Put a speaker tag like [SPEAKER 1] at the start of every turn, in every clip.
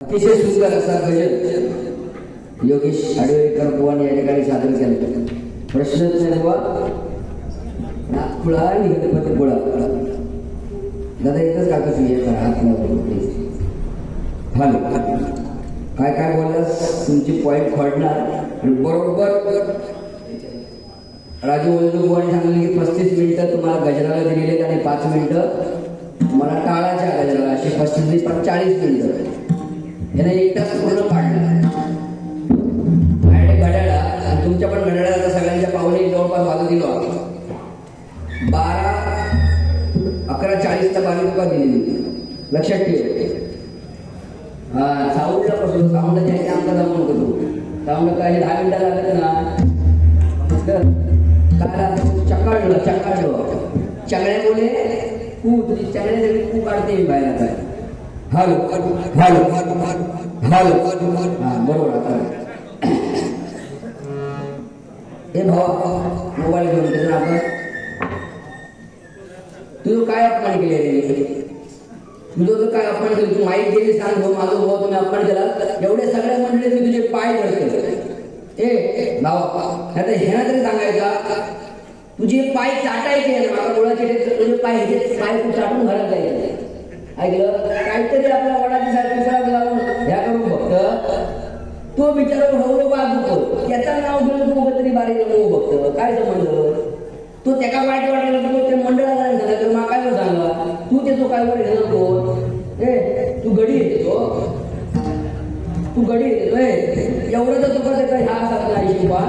[SPEAKER 1] अतिशय सुंदर असा गजल योगेश आडवेकर बुवांनी या ठिकाणी सादर केला. प्रश्नच नाही बुवा, नागपुळा आणि गणपती बुळा. दादा एकच कागद घ्यायचा हात हॅलो काय काय बोललास, तुमची पॉइंट खोडणार आणि बरोबर राजू बुवांनी सांगितलं की 35 मिनिटं तुम्हाला गजराला दिलेले आणि 5 मिनिटं मला टाळाच्या गजराला, असे 35 40 मिनिटं याने एक तास पूर्ण पाडला. घड्याळा तुमच्या पण घड्याळाला सगळ्यांच्या पावले जवळपास वाजू दिलो. 11:40 बारी तुका दिलेली, लक्षात ठेव. हा साऊंडला बसलो, साऊंडला जायचे आमचा जमून होतो. साऊंडला काय 10 मिनिटं लागत ना काय चकाळलं चगळ्यामुळे कू तुझी चगळ्या कू काढते बाहेर. आता हॅलो हॅलो हॅलो हा बरोबर. आता हे भावा मोबाईल घेऊन त्याचं आपण तुझं काय अपमान केले, तुझं काय अपमान केलं, तू माहीत गेली सांग भाऊ माझं भाऊ तुम्ही अपमान केला. एवढे सगळ्या मंडळी मी तुझे पाय धरते. ए भावा आता ह्याला तरी सांगायचा तुझे पाय चाटायचे माझ्या मुळाचे तुझे पाय तू चाटून घरात जायचे. ऐकलं काहीतरी आपल्या वडाची सारखी लावून ह्या करून बघत तो बिचारा हळू बाजू त्याचं नाव घेऊन तू तरी बारीक बघत काय संबंध. तो त्याला वाईट वाटायला तो ते मंडळाला सांगा तर मग काय सांगा तू त्याचो काय वर घेतो. ए तू गडी येतो, तू गडी येतोय एवढं तर तुका त्याचा ह्या सारखा हिशोबा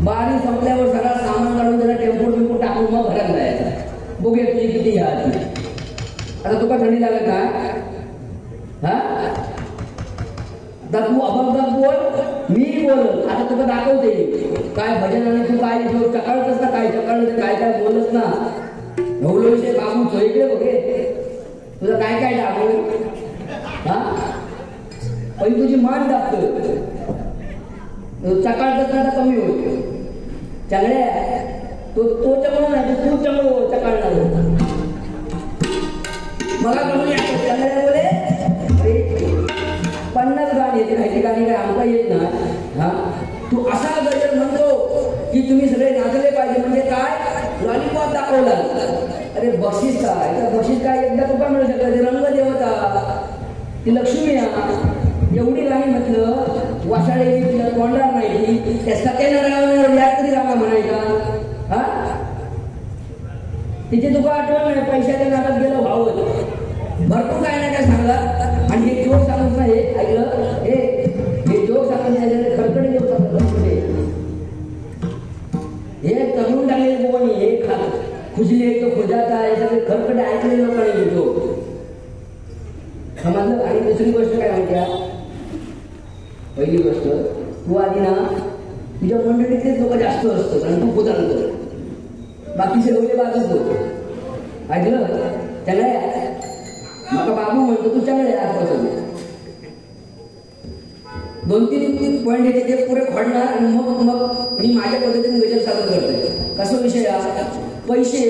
[SPEAKER 1] बारी संपल्यावर सगळा सामान काढून त्याला टेम्पो टाकून मग घरात जायचा. बघूया तुझी किती ह्या. आता तुका थंडी लागत का हा तू अबगदार बोल मी बोल. आता तुका दाखवते काय भजन आणि तू काय चकाळतस ना काय चकाळलं काय काय बोलत ना ढवलो विषय बाबू इकडे बघे तुझं काय काय दाखव. हा पहिली तुझी मान दाखतोय चकाळतच ना कमी होईल. चांगल्या तो चमळू नाही तू चमळू चकाळणार मला कमी चांगल्या बोले. अरे 50 गाणी येते माहिती गाणी काय आमका येत ना. हा तू असा गजर म्हणतो की तुम्ही सगळे नाचले पाहिजे म्हणजे काय लॉलीपॉप दाखवला. अरे बक्षीस काय तर बक्षीस काय एकदा तुका मिळू शकत. रंग देवता ती लक्ष्मी एवढी गाणी म्हटलं वासाडे तिला तोंडणार नाही त्या सत्यानारायण यात तरी रागा म्हणायचा. हा तिथे तुका आठवण नाही पैशाच्या नादात गेलं व्हावं भरपूर काय ना काय सांगला. आणि हे जोक सांगत नाही ऐकलं हे जोक सांगत नाही खडकडे जोक सांगत हे तरुण टाकले कोणी हे खुजले तो खुजाचा हे सगळे खडकडे ऐकले लोकांनी घेतो समजलं. आणि दुसरी गोष्ट काय म्हणत्या पहिली गोष्ट तू आधी ना तुझ्या मंडळीतलेच लोक जास्त असतो आणि तू खुदानतो बाकीचे लोक बाजूच होतो. ऐकलं त्याला मग बाबू म्हणतो तू चांगले आजपासून 2-3 पॉईंट येते ते पुरे खोडणार आणि मग मी माझ्या पद्धतीने गजल सादर करतोय. कसा विषय पैसे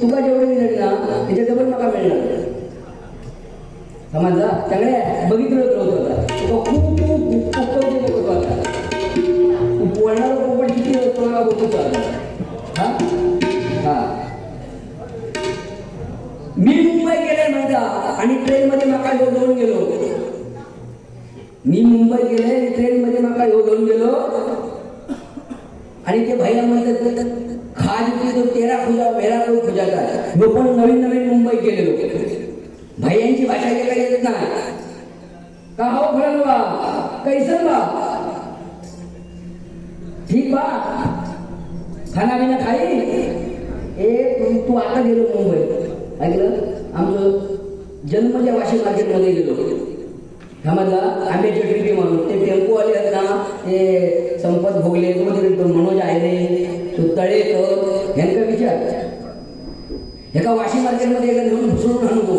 [SPEAKER 1] तुका जेवढे मिळणार ना त्याच्या डबल नका मिळणार समजला. चांगल्या बघितलं होतं खूप खूप होतो आता तू बोलणार पोपट किती तुम्हाला बोलतो हा हा मी मुंबई गेले म्हणता आणि ट्रेन मध्ये माका घेऊन गेलो. मी मुंबई गेले ट्रेन मध्ये माका घेऊन गेलो आणि ते भैया म्हणतात खाज तो 13 खुजा मेरा कोई खुजाचा जो पण नवीन मुंबई गेलेलो भैयांची भाषा काही येत नाही का हो खरं बा कैसन बा ठीक बा खाना बिना खाई तू आता गेलो मुंबई. ऐकलं आमचं जन्मच्या वाशिम मार्केटमध्ये गेलो समजला आंब्याची ट्रिपी म्हणून ते टेम्पो आले आहेत ना ते संपत भोगले तो मनोज आहे तो तळेकर ह्यांचा विचार एका वाशिम मार्केटमध्ये एका घेऊन घुसळून आणतो.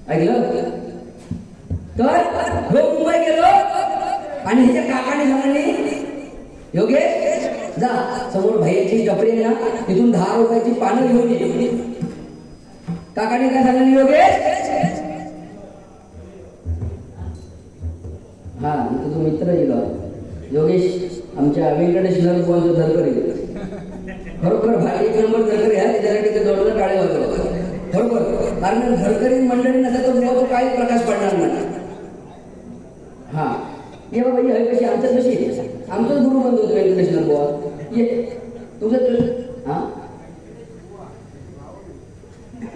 [SPEAKER 1] ऐकलं तर मुंबई गेलो आणि ह्याच्या काकाने सांगणे योगेश जा समोर भैयाची टपरी आहे ना तिथून 10 रुपयाची पानं घेऊन ये. काकाने काय सांगितलं योगेश हा तुझा मित्र येईल योगेश आमच्या व्यंकटेश नरबुवांचं धरकरी खरोखर भारी एक नंबर धरकरी आहे त्याच्यासाठी ते जोडलं टाळे होतं बरोबर कारण धरकरी मंडळी नसता तर तो काही प्रकाश पडणार नाही हा ये बाबा ये कशी आमच्यात कशी आमचाच गुरु बंद होतो व्यंकटेश नरबुवा ये तुझं हा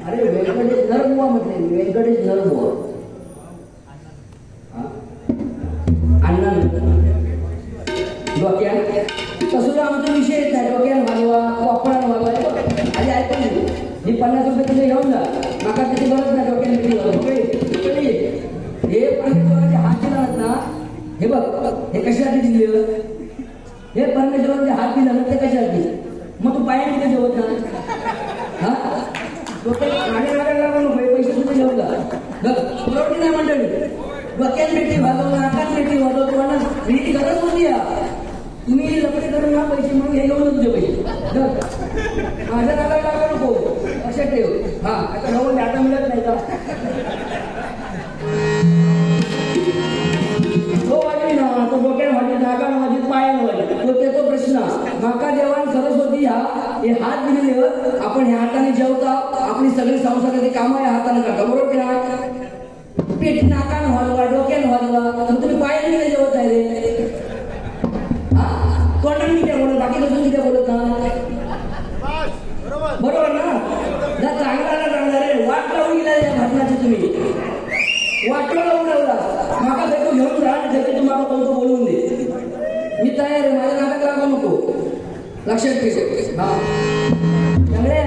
[SPEAKER 1] अरे व्यंकटेश नरबुवा म्हटले व्यंकटेश नरबुवा अण्णा डोक्यान तसं आमचा विषय येत नाही डोक्यान वाजवा वापरानं वाजवा आधी ऐकून घे ही 50 रुपये तुझे घेऊन जा माका त्याची गरज नाही डोक्यान किती हे परमेश्वराचे हात दिला ना हे बघ हे कशासाठी दिले हे परमेश्वराचे हात दिला ना ते कशासाठी मग तू पायाने किती जेवत ना हा गाडी लागायला लागू नको पैसे तुझे घेऊन जा पुरवठी नाही मंडळी डोक्यात पेटी वाजव नाकात पेटी वाजव तुम्हाला ही गरज होती या तुम्ही लपडी करून ना पैसे म्हणून हे घेऊन तुझे पैसे माझ्या नाकाला लागू नको लक्षात ठेव हा आता नवं डाटा मिळत नाही का तो वाजवी ना तो डोक्यात वाजवी नाकाला वाजवी पायानं वाजवी तो त्याचा प्रश्न माका देवान सरस्वती हे हात दिलेले आपण ह्या हाताने जेवता आपली सगळी संसाराची कामं या हाताने करता बरोबर की ना पेट नाकानं वाजवा डोक्यानं वाजवा तुम्ही पायाने नाही जेवत आहे रे तोंडाने काय बोलत बाकी कसं काय बोलत ना बरोबर ना जर चांगला रे वाट लावून गेला या भाषणाची तुम्ही वाटला लावून लावला माका देखो घेऊन जा त्याचे तुम्हाला कोणतं बोलवून दे मी तयार आहे माझ्या नाटक लागू नको लक्षात ठेव हा त्यामुळे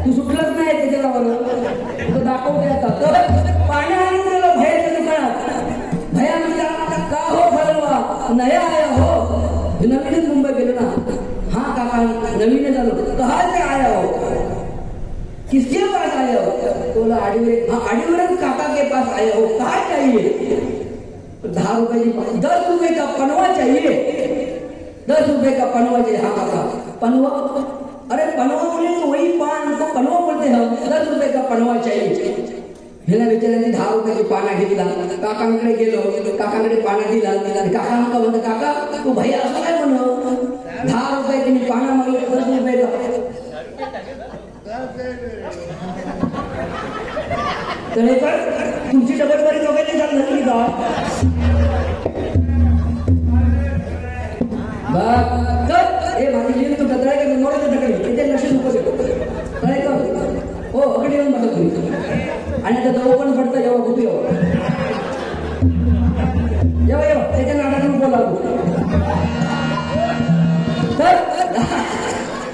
[SPEAKER 1] तू सुटलंच नाही त्याच्या नावानं दाखवते आता पाणी आणून दिलं भयाच्या दुकानात भया म्हणता का हो फलवा नया आया हो नवीनच मुंबई गेलो ना हा काका नवीन झालो कहा से आया हो किसके पास आया हो बोला आडीवर हाँ आडीवर काका के पास आया हो कहा चाहिए 10 रुपए की 10 रुपए का पनवा चाहिए 10 रुपए का पनवा चाहिए हाँ काका पनवा अरे पनवा बोले तो वही पान तो पनवा बोलते हैं 10 रुपए का पनवा चाहिए ह्याला विचारायची 10 रुपयाची पाना घेतला काकांकडे गेलो काकांकडे पाना दिला काका म्हणतो काका तू भैया असं काय म्हणू 10 रुपयाची मी पाना मागली 10 रुपये तर तुमची डबलबारी दोघांनी झाली का हे माझी लिहिली तू डतराय का मोठं ढकली ते लक्ष नको काय का हो अकडे येऊन बघा तुम्ही आणि आता जवळ पण पडतं जेव्हा कुठे जेव्हा त्याच्या नाटकातून बोला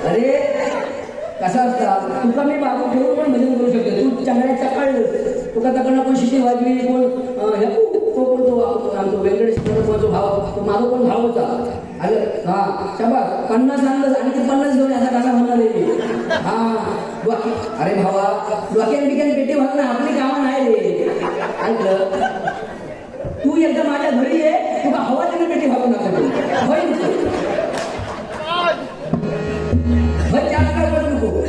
[SPEAKER 1] अरे कसा असता तुका मी बाबू घेऊन पण भजन करू शकतो तू चांगल्या कळलं तुका तकडनं कोण शिशी वाजवी कोण तो कोण तो व्यंकटेश भाव तो माझा पण भाव होता अरे हा शाबास 50 आणलं आणि ते 50 घेऊन असा गाणं म्हणणार हा अरे भावा डोक्यान बिक्यान पेटी भरणं आपली कामं नाही रे ऐकलं तू एकदा माझ्या घरी ये तुला हवा त्याने पेटी भागू नका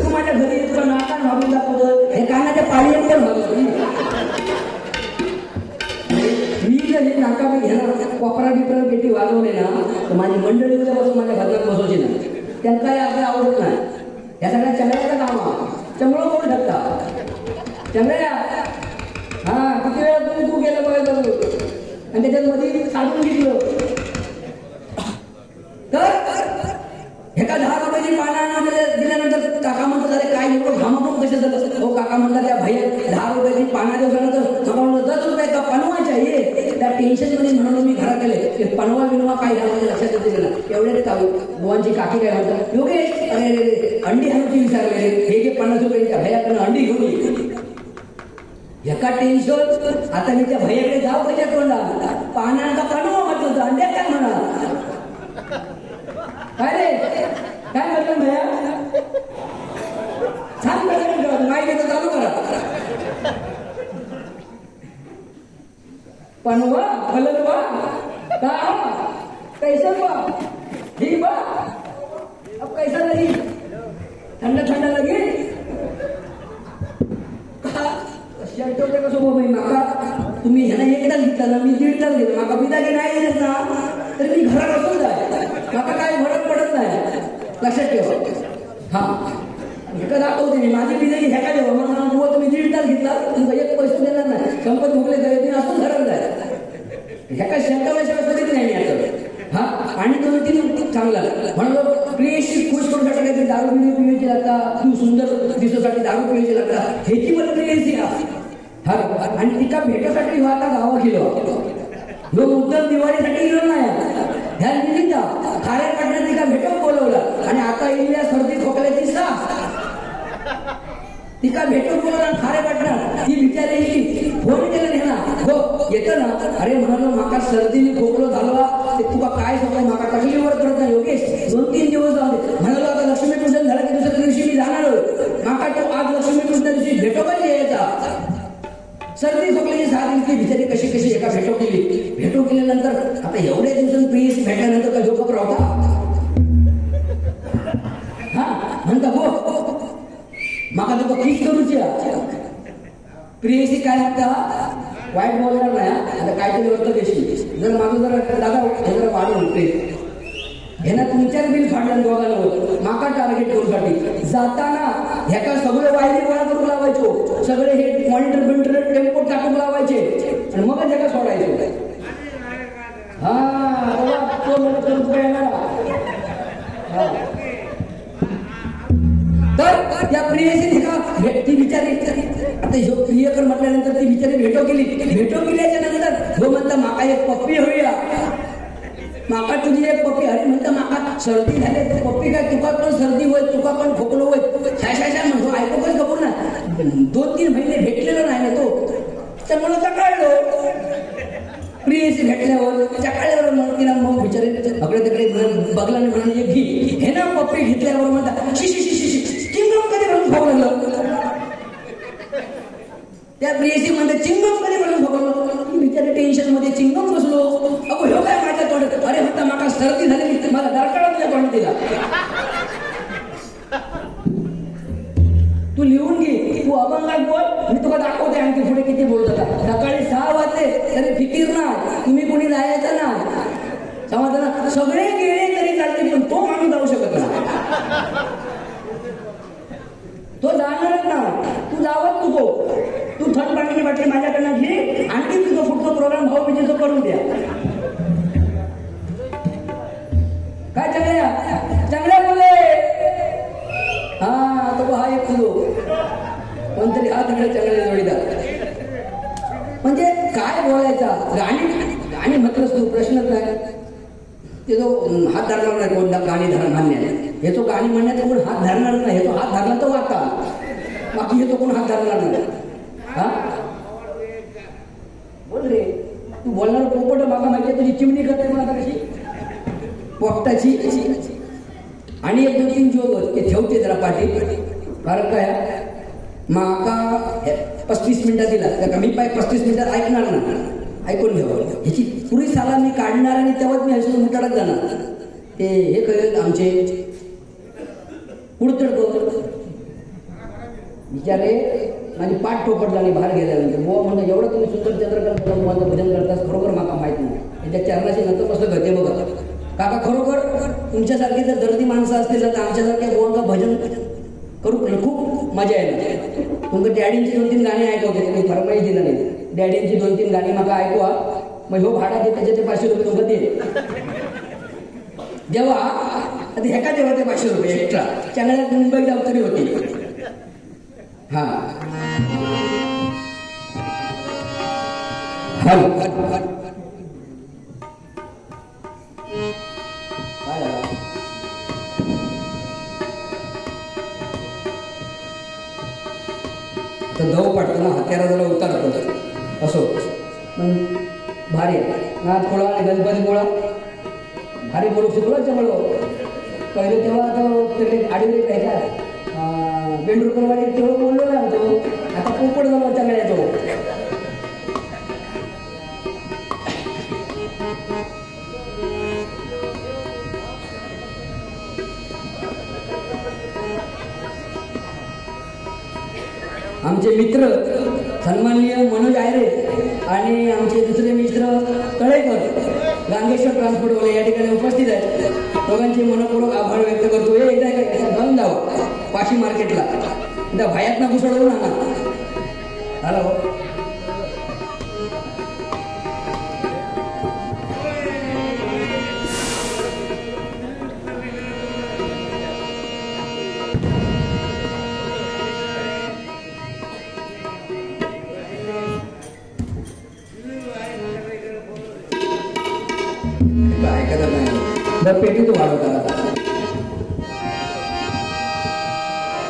[SPEAKER 1] तू माझ्या घरी तुला नाकान भागून दाखवत हे कानाच्या पाळीवर पण भागवतो मी जर हे नाका मी घेणार कोपरा बिपरा पेटी वाजवले ना तर माझी मंडळी उद्यापासून माझ्या घरात बसवची ना त्यांना काही आपल्याला आवडत नाही या सगळ्या चंगळ्याचा काम चंगळ कोण शकता चंगळ्या हा किती वेळा तुम्ही तू गेलं बघायला आणि त्याच्यात मध्ये साठून घेतलं तर एका 10 रुपयाची पाना दिल्यानंतर काका म्हणतात अरे काय एवढं घामाघूम कसे झालं हो काका म्हणतात त्या भैया 10 रुपयाची पाना दिवसानंतर 10 रुपये का पनवा चाहिए त्या टेन्शन मध्ये म्हणून मी घरात गेले पनवा बिनवा काय झालं लक्षात येते गेलं एवढे चालू बुवांची काकी काय म्हणतात योगेश अरे अंडी हलकी विचारले हे जे 50 रुपयाच्या भैयाकडनं अंडी घेऊन ये एका टेन्शन आता मी त्या भैयाकडे जाऊ कशा तोंडा पानांचा पनवा म्हटलं होतं अंड्या काय म्हणा काय रे काय म्हटलं भैया छान म्हटलं माहिती तर चालू करा पनवा फलनवा का कैसा हुआ ठीक बा अब कैसा लगी ठंडा ठंडा लगी शर्ट कसं माका तुम्ही ह्याला एक तास घेतला ना, मी 1.5 तास घेतो, माका बिदागी नाही येत ना तर मी घरात बसून जाय, माका काय फरक पडत नाही. लक्षात ठेवा. हा एका दाखवते मी माझी बिदागी ह्या काय देवा मग तुम्ही 1.5 तास घेतला, तुम्ही एक पैसे देणार नाही, संपत मोकले जाय असून घरात जाय. ह्या काय शंकाशिवाय कधीच नाही मी आता. हा आणि 2-3 चांगला म्हणून प्रियशी खुश करून काहीतरी दारू पिण्याची लागता, तू सुंदर दिसण्यासाठी दारू पिण्याची लागता, ह्याची पण प्रियसी हा. आणि तिका भेटासाठी हो आता गावा गेलो, जो मुद्दम दिवाळीसाठी गेलो नाही, ह्या निमित्त खाऱ्या काढण्यात तिका भेटून बोलवलं आणि आता येईल सर्दी खोकल्याची साथ तिका भेटून बोलवलं खाऱ्या काढणार. ती विचारायची फोन केला नाही ना, हो येतं ना, अरे म्हणालो माका सर्दीने खोकलो झाला ते तुका काय सांगतो, माका कसलीवर करत नाही योगेश, 2-3 दिवस जाऊ दे. म्हणालो आता लक्ष्मीपूजन झालं की दुसऱ्या दिवशी मी जाणार, माका तो आज लक्ष्मीपूजन दिवशी भेटो पण यायचा. सर्दी खोकल्याची साथ ती बिचारी कशी कशी एका भेटो केल्यानंतर आता एवढ्या दिवसांनी प्रियसी भेटल्यानंतर का झोपक राहता. हा म्हणता हो माका तुका किस करूची प्रियसी काय लागता, वाईट बोलणार नाही. आता काहीतरी होतं देशी जर माझं जरा दादा हे जरा वाढून प्रेस ह्यानं तुमच्याच बिल फाडलं दोघांवर, माका टार्गेट करूसाठी जाताना ह्याका सगळे वायरी गोळा करून लावायचो, सगळे हे मॉनिटर टेम्पो टाकून लावायचे आणि मग जगा सोडायचो. हा तो तर त्या प्रियसी ती बिचारी आता ह्यो प्रियकर म्हटल्यानंतर ती बिचारी भेटो केल्याच्या नंतर हो म्हणता माका एक पप्पी होऊया, माका तुझी एक पप्पी. अरे म्हणता माका सर्दी झाली तर पप्पी काय, तुका पण सर्दी होय, तुका पण खोकलो होय, छाय म्हणतो ऐकू पण खबर ना. 2-3 महिने भेटलेलो नाही ना तो, त्यामुळे चकाळलो. प्रियसी भेटल्यावर चकाळल्यावर मग तिला मग बिचारे अकडे तिकडे बघला नाही म्हणून एक घी हे ना पप्पी घेतल्यावर म्हणता चिंगम कधी म्हणून खाऊ लागलं. त्या प्रियसी म्हणते चिंगम कधी म्हणून खाऊ लागलो. बिचारे टेन्शन मध्ये चिंगम बसलो. अगो ह्यो काय माझ्या तोंडात, अरे म्हणता माका सर्दी झाली मला दरकाळा तुझ्या तोंडात दिला. तू लिहून घे, तू अभंगात बोल, मी तुला दाखवते आणखी पुढे किती बोलत होता. सकाळी 6 वाजले तरी फिकीर ना, तुम्ही कोणी जायचं ना, समजलं ना. सगळे गेले तरी चालते पण तो माणूस जाऊ शकत ना, तो जाणारच ना. तू जावत नको, तू थंड पाण्याची बाटली माझ्याकडनं घे, आणखी तुझं पुढचं प्रोग्राम भाऊबीजेचं करून द्या. काय चांगल्या बोले हा तो हा एक तुझो कोणतरी हा सगळ्या चांगल्या जोडीदार. म्हणजे काय बोलायचा, गाणी म्हटलंच तू प्रश्नच नाही. ते जो हात धरणार नाही कोणता गाणी मान्य हे तो गाणी म्हणण्यात कोण हात धरणार नाही, हे तो हात धरला तर वाचा, बाकी हे तो कोण हात धरणार नाही. हा बोल रे, तू बोलणार पोपट मागा माहिती तुझी चिमणी करते पण आता कशी पोपटाची. आणि 1-2-3 जोग ते ठेवते जरा पाठी, कारण काय माका 35 मिनिटात दिला तर मी 35 मिनिटात ऐकणार ना, ऐकून घ्यावं. ह्याची पुरी साला मी काढणार आणि तेव्हाच मी हसून मुठाडत जाणार. ते हे कळत आमचे पुढतड विचारे माझी पाठ ठोपटला आणि बाहेर गेल्यानंतर बुवा म्हणतो एवढं तुम्ही सुंदर चंद्रकांत माझं भजन करतास, खरोखर माका माहित नाही. त्याच्या चरणाशी नंतर कसं घडते बघा काका. खरोखर तुमच्यासारखे जर दर्दी माणसं असतील तर आमच्यासारख्या बुवांका भजन करू खूप मजा येईल. तुमचं डॅडींची 2-3 गाणी ऐकवते, तुम्ही फरमाईश दिला नाही. डॅडींची 2-3 गाणी माका ऐकवा, मग हो भाडा देते त्याचे 500 रुपये तुमचं दे देवा. आता ह्या का देवा ते 500 रुपये एक्स्ट्रा. चांगल्या मुंबई जाऊ तरी होती. हा दव पाठतो ना हत्यारा जरा उतारतो असो, पण भारी ना थोडा आणि गणपती गोळा भारी बोलू शिकलोच म्हणलो. पहिले तेव्हा आता तिकडे आडवी काय बेंडुरकरवाडी तेवढं बोललो ना तो, आता पोपट झाला चांगल्या तो. आमचे मित्र सन्माननीय मनोज आयरे आणि आमचे दुसरे मित्र तळेकर गांगेश्वर ट्रान्सपोर्टवाले या ठिकाणी उपस्थित आहेत. दोघांचे मनपूर्वक आभार व्यक्त करतो. हे एकदा जाऊन जावं पाशी मार्केटला, त्या भायातना घुसळवून आणा. हॅलो पेटी तो वाढवता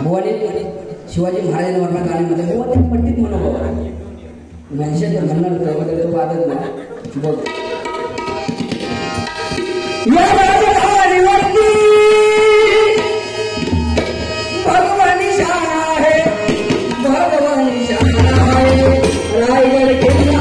[SPEAKER 1] बुवाने शिवाजी महाराजांनी वर्णा गाण्यामध्ये बुवा त्या पट्टीत म्हणून मनुष्य तर म्हणणार होतं तो वादच नाही बघ भगवानी शान आहे भगवानी शान आहे रायगड किल्ला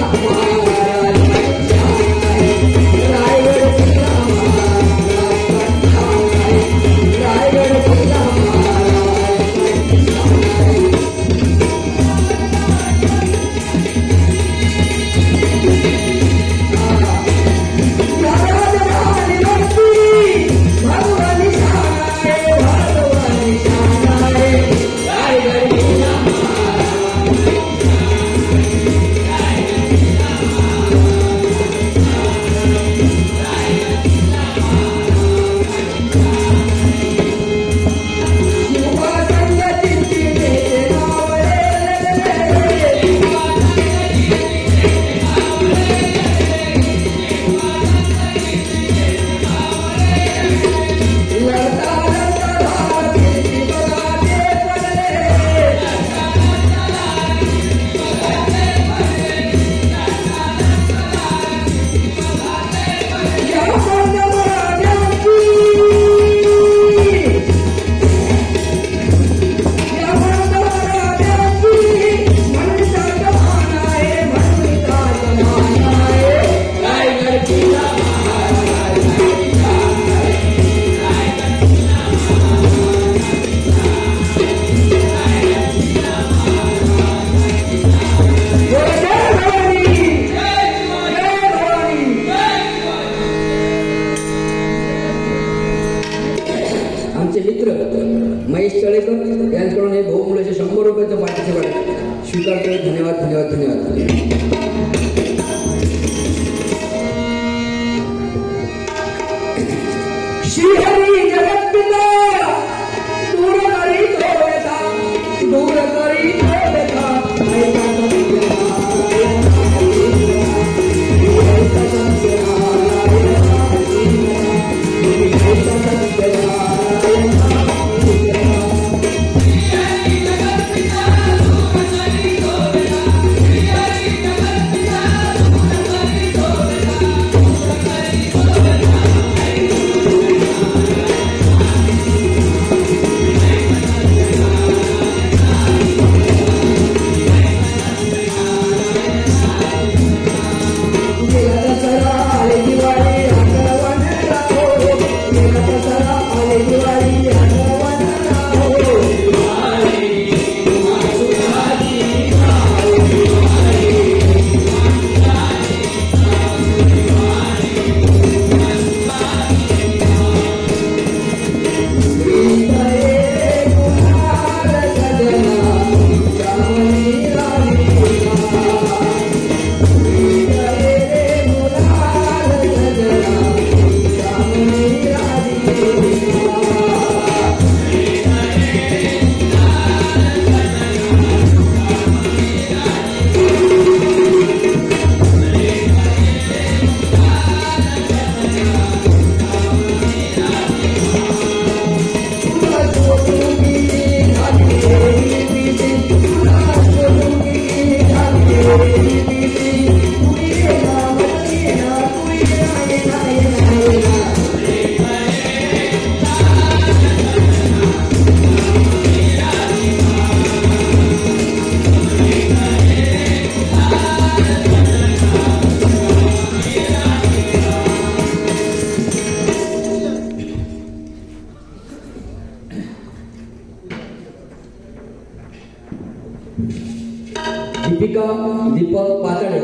[SPEAKER 1] दीपक पातळे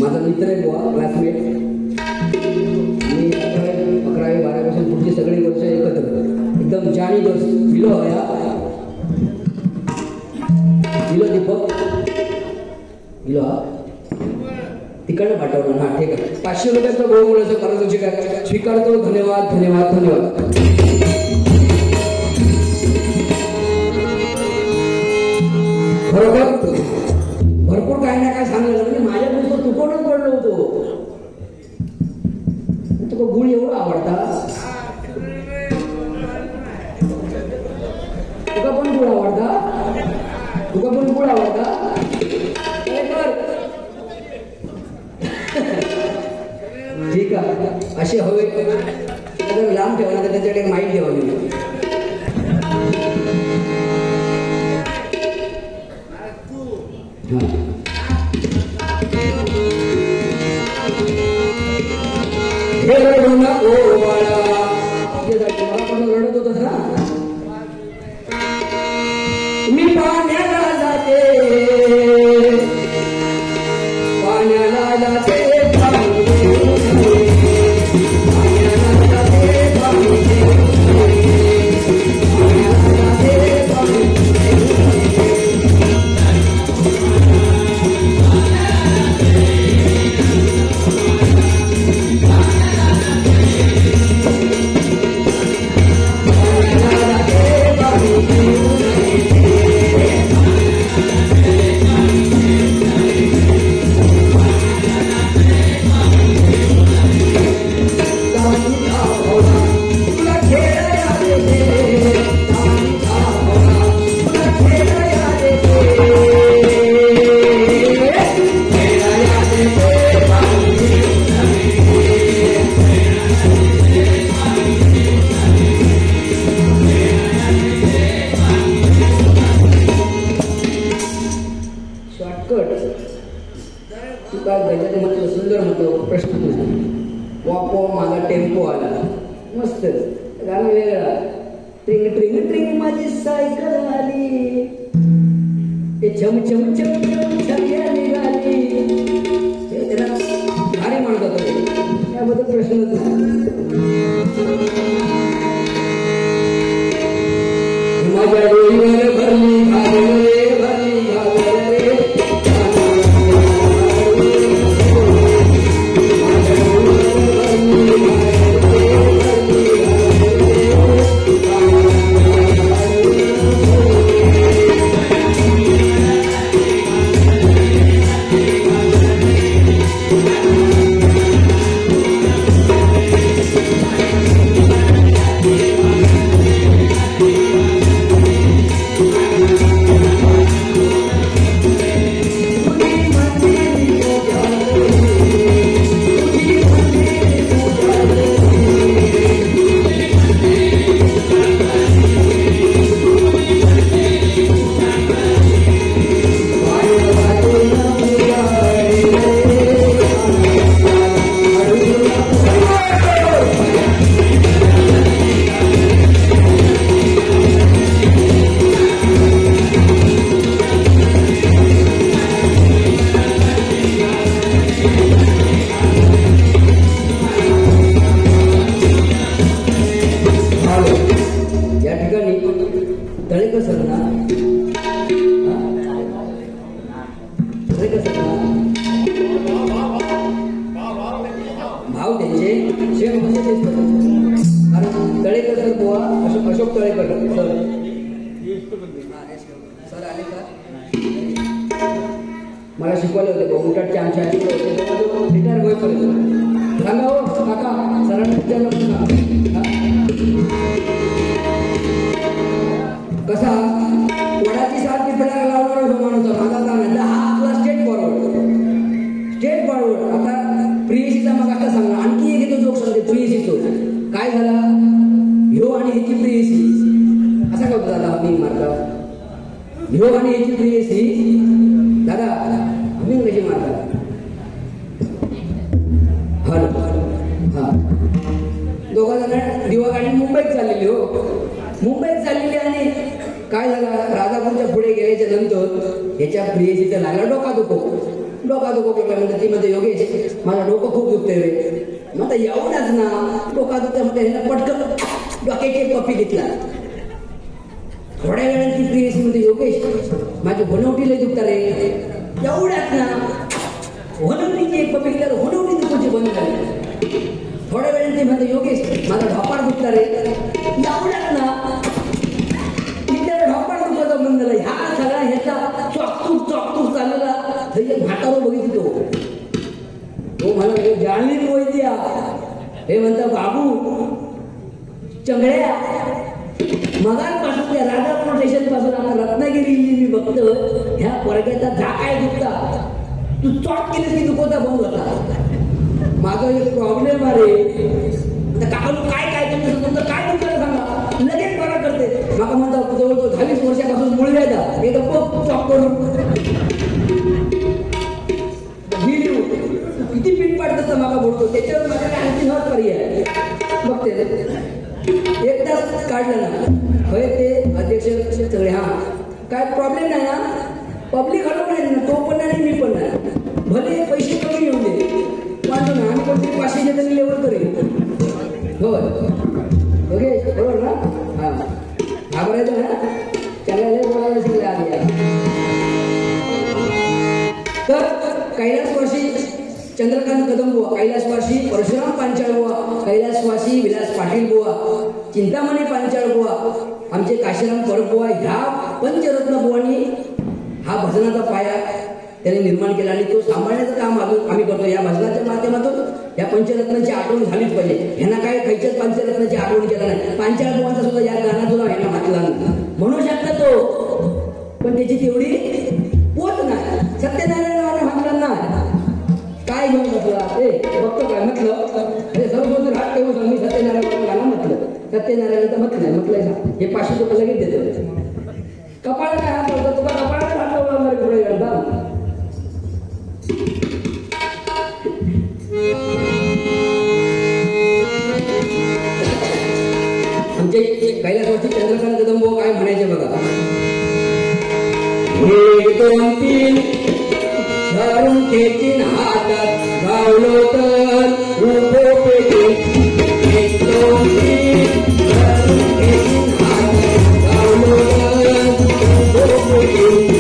[SPEAKER 1] माझा मित्र आहे बुवा, क्लासमेट. आणि 11वी 12वी पुढची सगळी वर्ष एकत्र एकदम जाणी दोस्त. विलो दीपक विलो तिकडनं पाठवलं. हा ठीक आहे. 500 रुपयाचं बहुमूल्याचं कर्ज स्वीकारतो. धन्यवाद धन्यवाद धन्यवाद. बरोबर भरपूर काही ना काय सांगितलं. म्हणजे माझ्या नुसतं तुकडच पडलो होतो. तुला गुळ एवढं आवडता? तुका पण गुळ आवडता? तुका पण गुळ आवडता? ठीक आहे. असे हवे लांब ठेवणार त्याच्याकडे माहीत ठेवावी. रडत होतस ना. मी पाण्याला जाते पाण्याला जाते सुंदर म्हणतो. प्रश्न वापो माझा टेम्पो आला. मस्त गाणं वेगळा. ट्रिंग ट्रिंग ट्रिंग माझी सायकल आली. ते छम छम छम छम छम्या निघाली. हे त्याला भारी म्हणत होतो. याबद्दल प्रश्नच माझ्या डोईवर भरली घागरे भरली घागरे. भाव त्यांचे शेअर भाषेत कारण तळेकर सर बुवा अशोक तळेकर सर आले का मला शिकवले होते बहुमटाचे आमच्या रिटायर होईपर्यंत सांगा हो काका सरांनी कसा वडाची साथ पिपळ्याला लावणार होतो माणूस माझा काम हा आपला स्टेट फॉरवर्ड आता प्रियशीचा मग आता सांगा आणखी एक जोक सांगते प्रियशीचो काय झाला ह्यो आणि ह्याची प्रियसी असा का दादा मी मारता ह्यो आणि ह्याची प्रियसी दादा आम्ही कशी मारतात हा दोघा जण दिवा गाडी मुंबईत चाललेली हो मुंबईत चाललेली आणि काय झालं, राजापूरच्या पुढे गेल्याच्या नंतर ह्याच्या प्रियसीचा लागला डोका दुखो म्हणजे ती मध्ये योगेश माझं डोकं खूप दुखतंय रे. मग एवढाच ना डोका दुखतं म्हणजे ह्यानं पटकन डोक्याची पप्पी घेतला. थोड्या वेळात ती प्रियसी मध्ये योगेश माझी होनवटीला दुखता रे. एवढ्यात ना होनवटीची एक पप्पी घेतल्यावर होनवटी दुखोची बंद झाली. थोड्या वेळात ती म्हणते योगेश माझा ढोपाळ दुखता रे. एवढ्यात ना ढोपाळ दुखत बंद झाला. ह्या सगळ्या ह्याचा चॉकटूक चाललेला म्हातारा बघितलो. तो मला जाणली वैद्या हे म्हणता बाबू चंगड्या मगांपासून त्या राजापूर स्टेशन पासून आता रत्नागिरी मी बघतो ह्या पोरग्याचा काय दुखता. तू चॉक केलीस की दुखवता बंद होता. माझा एक प्रॉब्लेम आहे. काकालू काय तुमचं काय दुखतं सांगा लगेच बरा करते. माका म्हणता जवळजवळ 20 वर्षापासून मुळे येतात एक चॉक करून किती पीठ पाडतं मागा बोलतो त्याच्यावर माझ्याकडे आणखी नव्हत पर्याय बघते एकदाच काढलं ना होय ते अध्यक्ष सगळे हा काय प्रॉब्लेम नाही ना. पब्लिक हलवून नाही ना, तो पण नाही मी पण नाही. भले पैसे कमी घेऊन दे वाटतो ना आम्ही कोणतरी 500 त्यांनी लेवल करेल. होय ओके बरोबर ना. हा घाबरायचं ना चांगल्या बोलायला शिकले आधी. तर कैलासवासी चंद्रकांत कदम बुवा, कैलासवासी परशुराम पांचाळ बुवा, कैलासवासी विलास पाटील बुवा, चिंतामणी पांचाळ बुवा, आमचे काशीराम परब बुवा, ह्या पंचरत्न बुवांनी हा भजनाचा पाया त्याने निर्माण केला आणि तो सांभाळण्याचं काम आम्ही करतो. या भजनाच्या माध्यमातून या पंचरत्नांची आठवण झालीच पाहिजे. ह्यांना काय खायच्याच पंचरत्नाची आठवण केला नाही. पांचाळ बुवांचा सुद्धा या गाण्यात सुद्धा ह्यांना म्हटला म्हणू शकता तो, पण त्याची तेवढी पोच नाही. सत्यनारायण म्हटलं काय घेऊन बसला ते बघतो काय म्हटलं सर्वजण हात ठेवून मी सत्यनारायण गाणं म्हटलं. सत्यनारायण तर म्हटलंय हे 500 रुपये लगेच देतो. कपाळ काय हात लावतो तुला कपाळाला हात लावणार पुढे करता. आमचे कैलासवासी चंद्रकांत कदम भाऊ काय म्हणायचे बघा. 1 2 3 धरून खेचीन हातात गावलो तर उभो पेटीन. 1 2 3 धरून खेचीन हातात गावलो तर उभो पेटीन.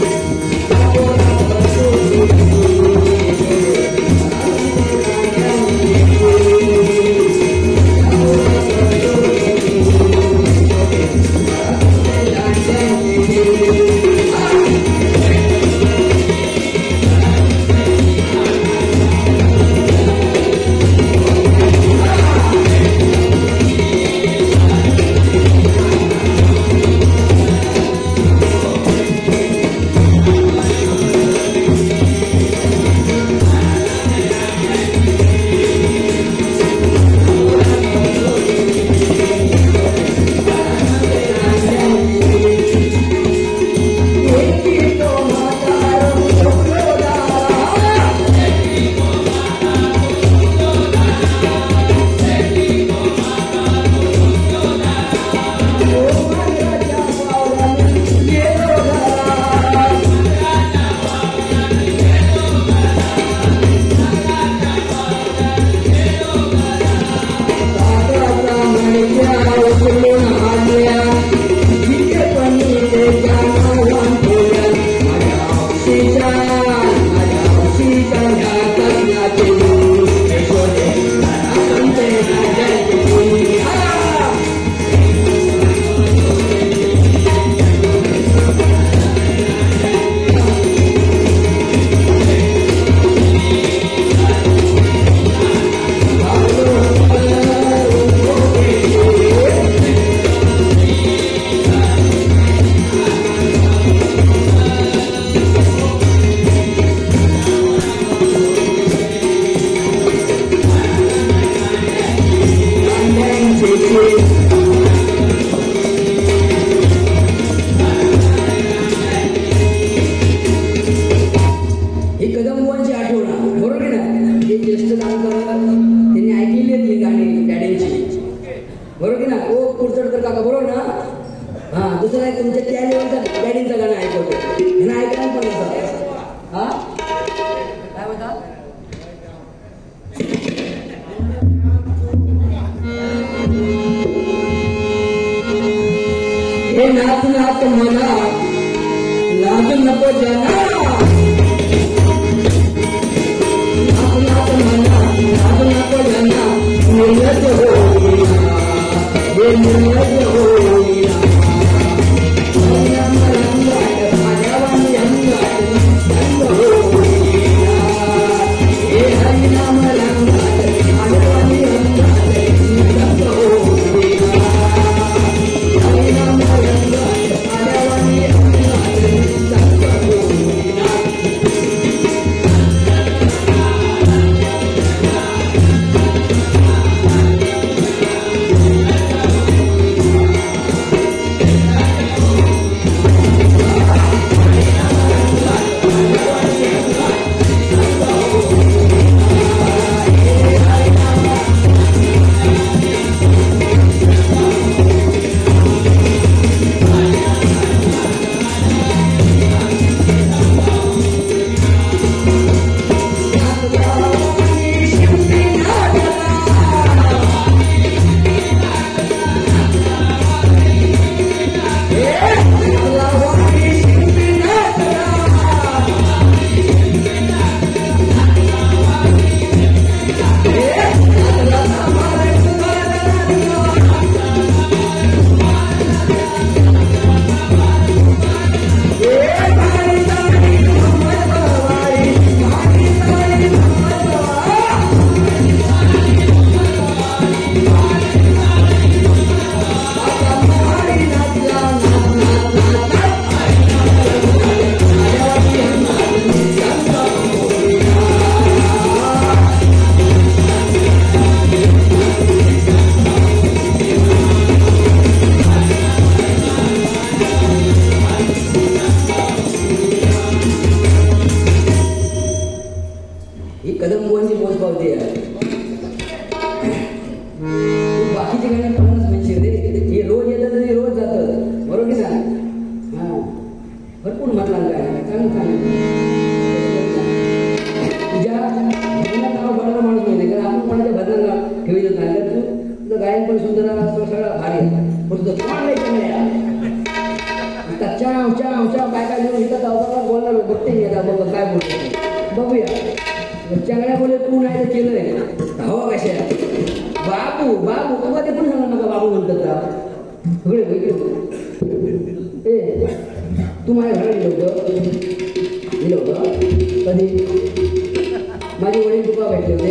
[SPEAKER 1] तुमच्या त्या लेवलचा डॅडींचं गाणं ऐकवतो ह्यांना ऐकायला पण नसतं. हा काय म्हणता हे नाच नाच म्हणा लाज नको जाना नाच नाच म्हणा लाज नको जाना निर्लज होईना हे निर्लज होईना बाकीचे गाणे पन्नास म्हणजे हे रोज येतात आणि रोज जातं बरोबर ना. हा भरपूर म्हटला काय चांगलं चांगलं तुझ्या भजनात नाव बरोबर माणूस नाही कारण आपण कोणाच्या भजनाला ठेवायचं नाही तर तुझं गायन पण सुंदर सगळं भारी आहे पण तुझं कोण नाही चांगलं चाव काय काय लिहून इथं जाऊ बोलणार बघते मी आता बघ काय बोलतो बघूया. चांगल्या बोले तू नाही तर केलंय हवा कशा बाबू बाबू तुला ते पण सांगा नका बाबू म्हणतात सगळे ए तू माझ्या घरात गेलं होतं कधी माझे वडील तुका भेटले होते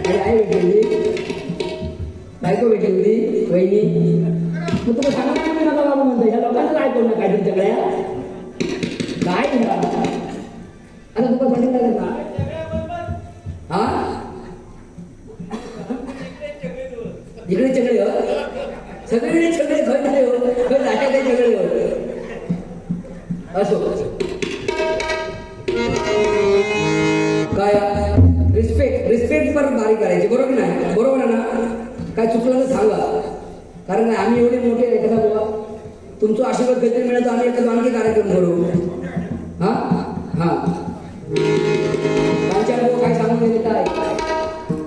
[SPEAKER 1] माझी आई भेटली बायको भेटली होती वहिनी मग तुला सांगा तुम्ही नका बाबू म्हणतो ह्या लोकांचं काय करू नका काय तुमच्याकडे काय आता तुका सांगितलं का हा इकडे सगळे सगळीकडे सगळे घर झाले हो घर राजा काही सगळे हो असो काय रिस्पेक्ट पर बारी करायची बरोबर नाही बरोबर आहे ना. काय चुकलं तर सांगा कारण आम्ही एवढे मोठे आहे कसा बाबा तुमचा आशीर्वाद कधी मिळतो आम्ही एखादा आणखी कार्यक्रम करू. हा हा पंचायत काय सांगून गेले काय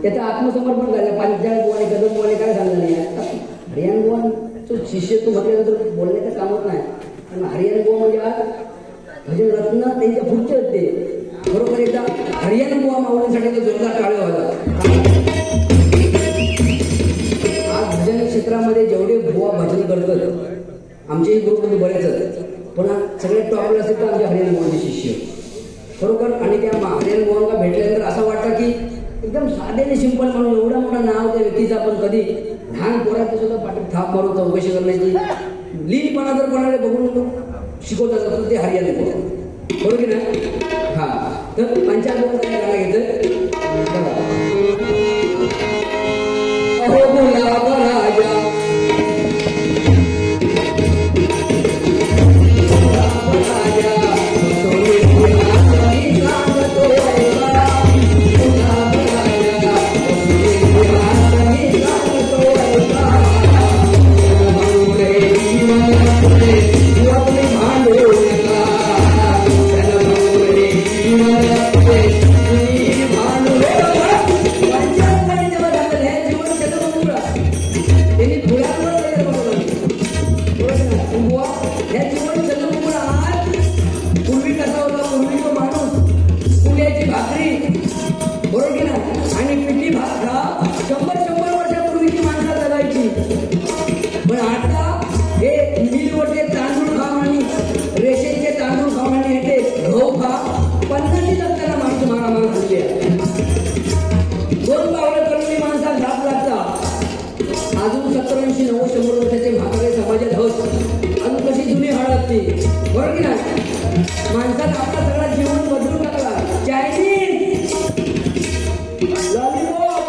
[SPEAKER 1] त्याचं आत्मसमर्पण झालं. पंचायत गोवाने कदम गोवाने काय झालं नाही हरियाण गोवांचं शिष्य तू म्हटल्यानंतर बोलण्याचं कामच नाही कारण हरियाण गोवा म्हणजे आज भजन रत्न त्यांच्या पुढचे होते बरोबर. एकदा हरियाण गोवा मावळण्यासाठी जोरदार टाळ्या व्हायला. आज भजन क्षेत्रामध्ये जेवढे गोवा भजन करतात आमचेही ग्रुपमध्ये बरेच पण सगळे टॉपला असतात तर आमचे हरियाण गोवांचे शिष्य बरोबर. आणि त्या हरियाण गोवांना भेटल्यानंतर असं वाटतं की एकदम साधेने सिंपल म्हणून एवढा मोठा नाव त्या व्यक्तीचा आपण कधी लहान पोराचं सुद्धा पाठीत थाप मारून चौकशी करण्याची लीनपणा जर कोणाला बघून शिकवता जातं ते हरियाणा बरोबर ना. हा तर पंचायत काय गाणं घेतं अहो गुलाब राजा 100 वर्षापूर्वीची माणसं जगायची. पण आता हे मिलवरचे तांदूळ खाऊन आणि रेशेचे तांदूळ खाऊन आणि हे गहू खा 50 टक्क्याला माणसं मारामार झाली आहे. 2 पावलं करून माणसा घात लागतात. अजून 70-80-90 100 वर्षाचे म्हातारे समाजात होत अजून कशी जुनी हळद ती बरोबर की नाही. माणसात आपला सगळा जीवन बदलून टाकला. चायनीज लॉलीपॉप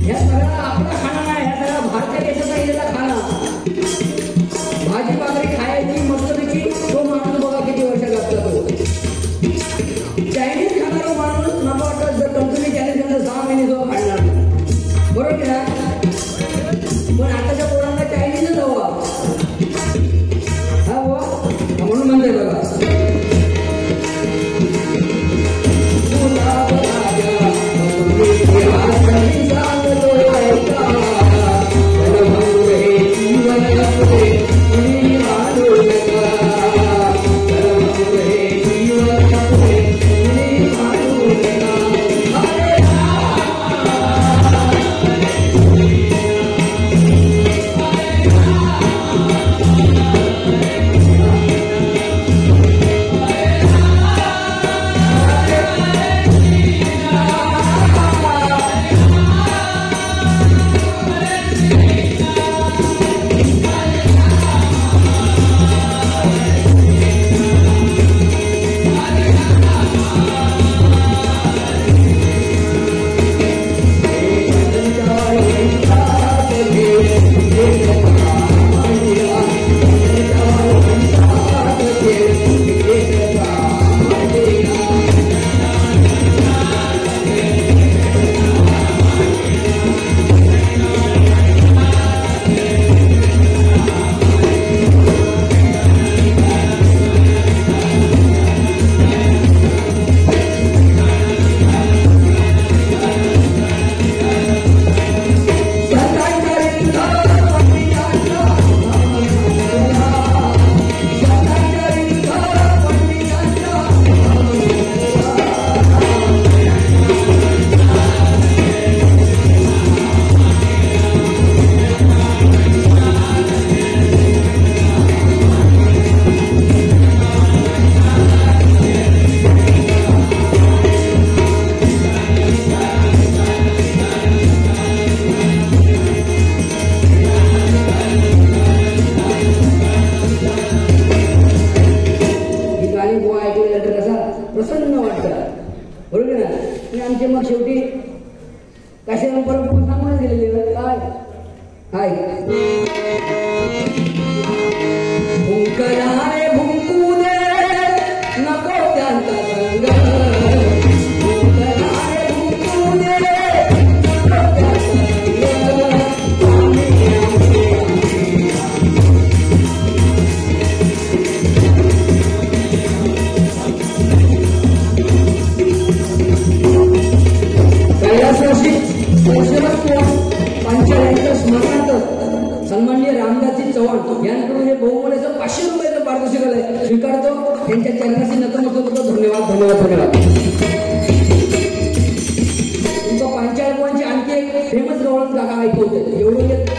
[SPEAKER 1] या सगळा आपला खाना नाही. ह्या सगळा भारतीय देशाचा गेलेला खाना. भाजी भाकरी खायची मस्तपैकी तो माणूस बघा किती वर्ष लागतात. तो चायनीज खाणारा माणूस मला वाटतं जर कंपनी चायनीज खाणार 6 महिने जो खाणार बरोबर की नाही. पण आताच्या पोरांना चायनीजच हवा. हा बुवा म्हणून म्हणते बघा प्रसन्न वाटतं बरोबर ना. आणि आमचे मग शेवटी कशाला परत सांगून गेलेले काय काय भुंकला रे भुंकू दे नको त्यांचा संग. भुंकला रे भुंकू दे नको त्यांचा पंचायत स्मरणार्थ सन्माननीय रामदासजी चव्हाण यांकडून हे बहुमूल्याचं 500 रुपयाचं पारितोषिक आलंय. स्वीकारतो. त्यांच्या चरणाशी नतमस्तक होतो. धन्यवाद धन्यवाद धन्यवाद. तुमचं पंचायत आणखी एक फेमस गवळण काका ऐकवते एवढं येत.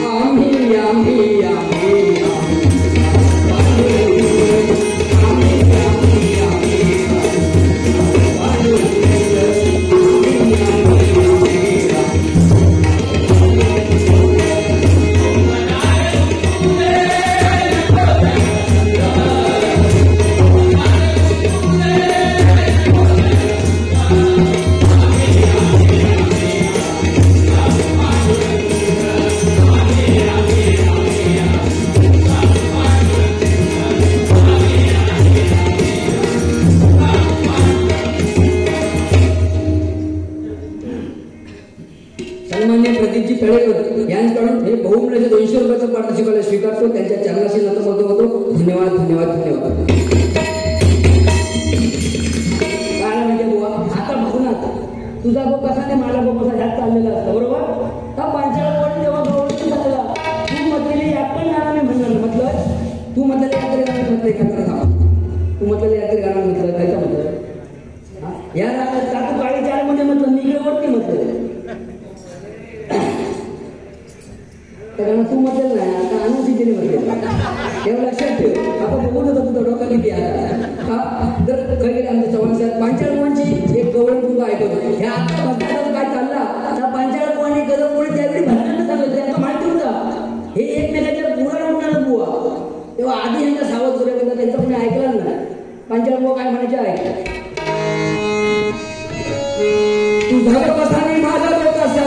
[SPEAKER 1] आम्ही आम्ही आम्ही यांकडून हे बहुमूल्याचे 200 रुपयाचं पारितोषिक स्वीकारतो. त्यांच्या चरणाशी नतमस्तक होतो. धन्यवाद धन्यवाद धन्यवाद. काय म्हणजे बुवा आता बघू ना तुझा गो कसा नाही माझा गो कसा ह्यात चाललेला असतं बरोबर. का पंचायत जेव्हा गवळण झालेला तू म्हटलेली आपण नावाने म्हणलं म्हटलं तू म्हटलं यात्रे गाणं म्हटलं एकत्र थांबा. तू म्हटलं यात्रे गाणं म्हटलं कायचं म्हटलं या टाकू काळी चार मध्ये म्हटलं निगडवरती म्हटलं कारण तू म्हटलं नाही आता अनुसितीने म्हटलं तेव्हा लक्षात ठेव. आपण बघून होतो तुझं डोकं किती आता जर काही गेले आमच्या चव्हाण पांचाळवांची एक गवळण तुला ऐकवतो ह्या आता भक्ताचं काय चालला आता पांचाळ आणि गजबमुळे त्यावेळी भांडणं चाललं त्यांना माहिती होतं हे एकमेकाच्या पुढे उठणार बुवा. तेव्हा आधी ह्यांना सावध करूया होता त्यांचं कोणी ऐकलं ना. पांचाळ बुवा काय म्हणायचे ऐक तुझा कसा आणि माझा तो कसा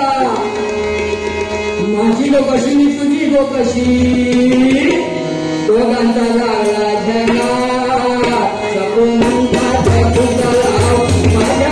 [SPEAKER 1] माझी लोक कशी तुझी लोक कशी दोघांचा लागला झेंडा सपून माझ्या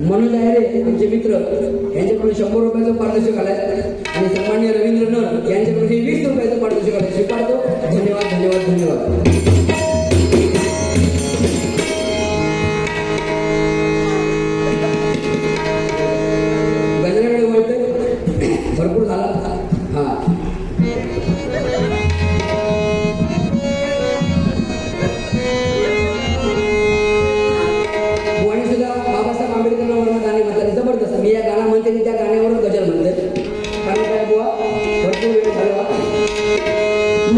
[SPEAKER 1] मनोज आहे आमचे मित्र यांच्याकडून 100 रुपयाचं पारितोषिक आलाय आणि सन्माननीय रवींद्र नर यांच्याकडून 20 रुपयाचं पारितोषिक आलंय. स्वीकारतो. धन्यवाद धन्यवाद धन्यवाद. गजऱ्याकडे वळतोय भरपूर झाला हा जबरदस्त. मी या गाणं म्हणते त्या गाण्यावरून गजल म्हणते कारण काय बुवा भरपूर वेळ झाला.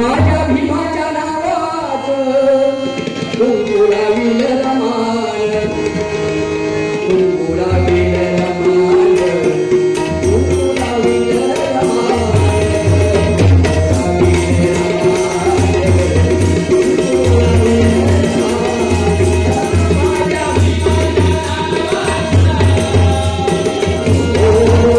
[SPEAKER 1] माझ्या भीमाच्या नावाचं कुळकुळाविल रमान कुळकुळाविल रमान कुळकुळाविल रमान Oh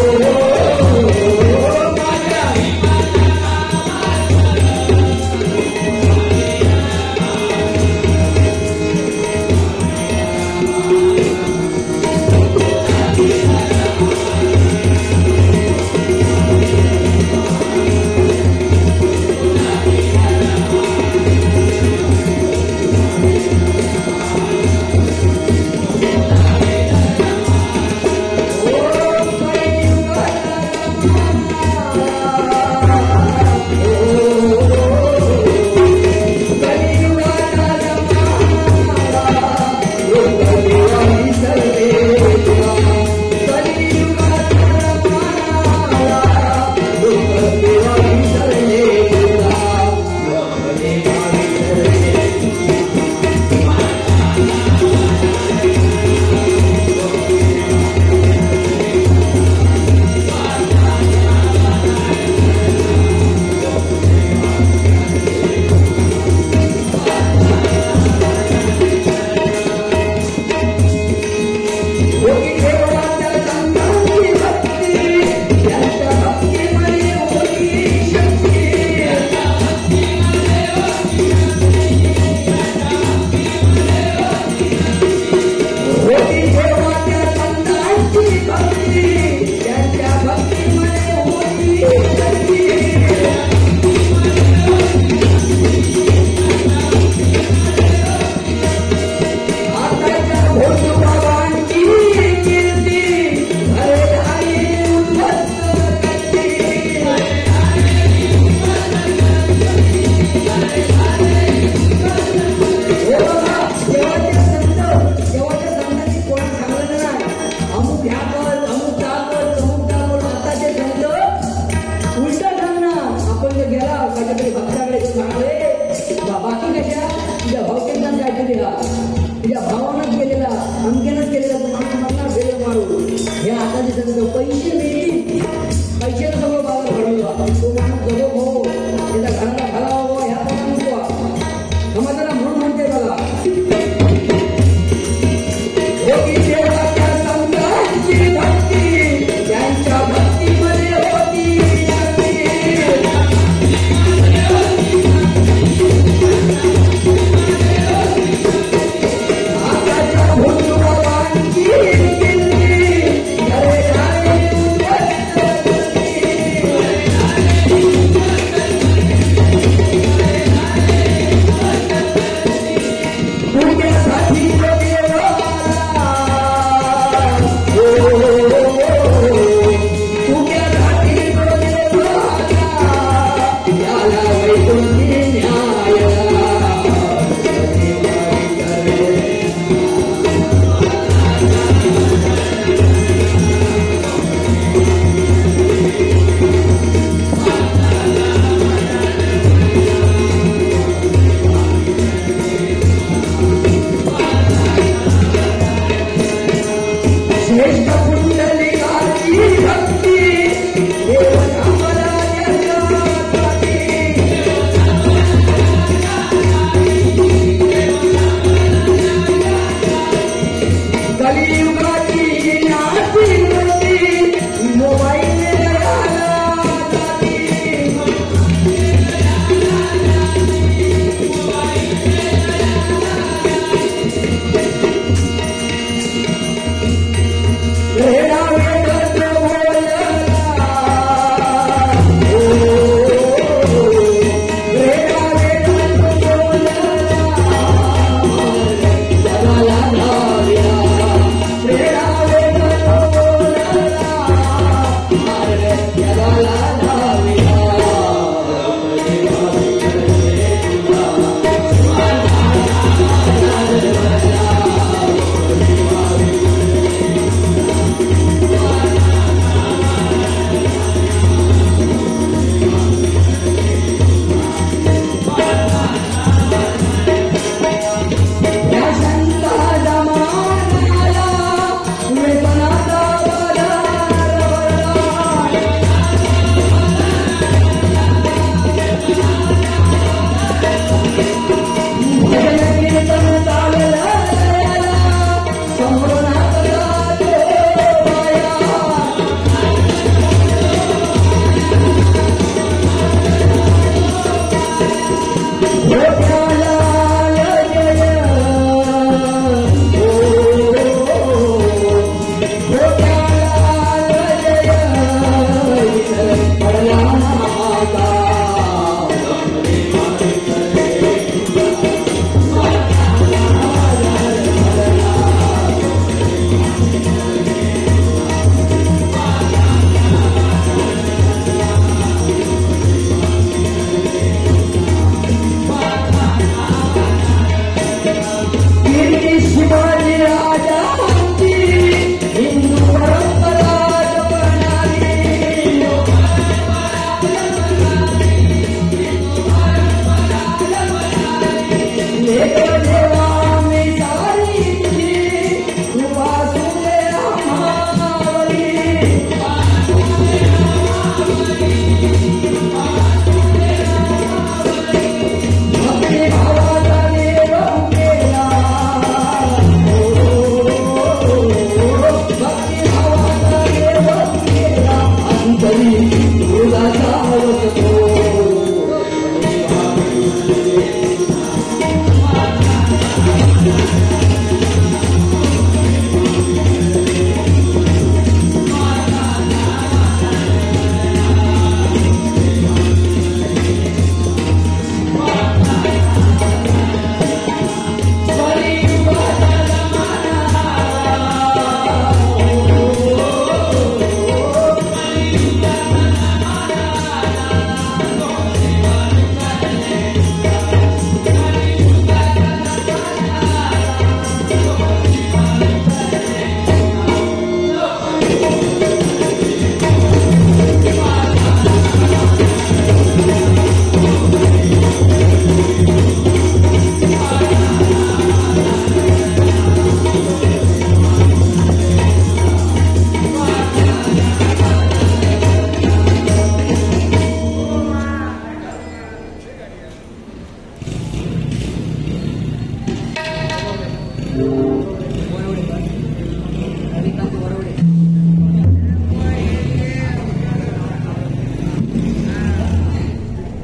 [SPEAKER 1] आणि सांगतो पैसे मिळतील पैशाला सगळं बाजार घडवला तो माणूस जगो हो त्याच्या घराला घालावं ह्या नको समाजाला म्हणून म्हणते मला भक्ती त्यांच्या भक्तीमध्ये होती आकाशा भूत भगवानची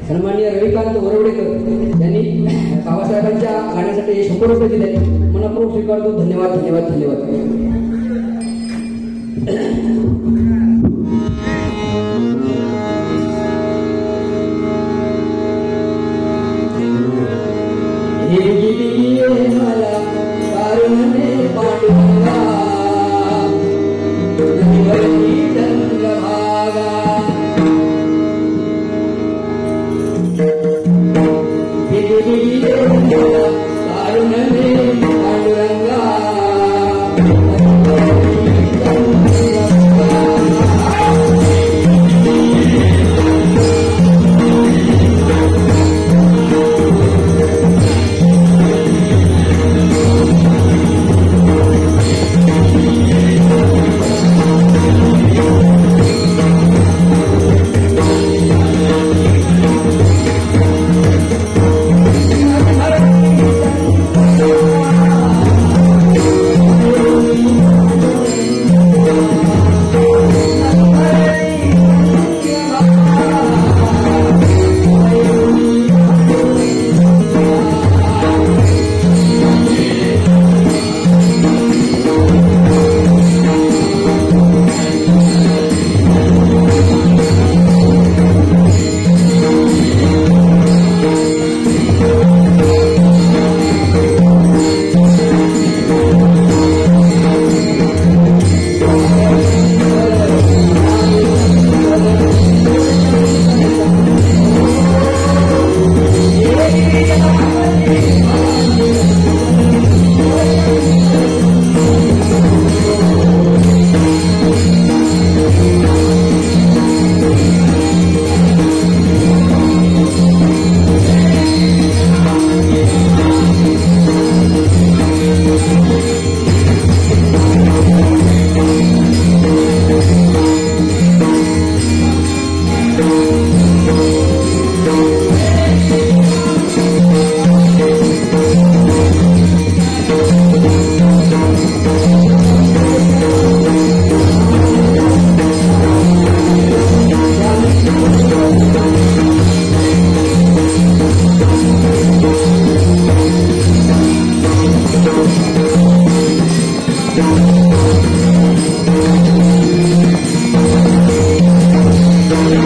[SPEAKER 1] सन्माननीय रविकांत वरवडेकर यांनी बाबासाहेबांच्या गाण्यासाठी 100 रुपये दिले. मनपूर्वक स्वीकारतो. धन्यवाद धन्यवाद धन्यवाद. मला कारुणे पांडुरंगा चंद्रभागा कारुणे पांडुरंगा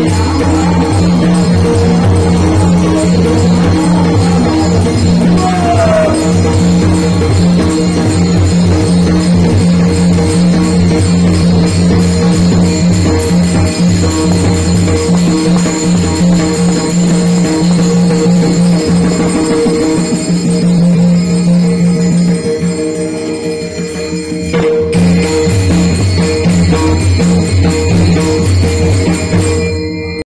[SPEAKER 2] Yeah.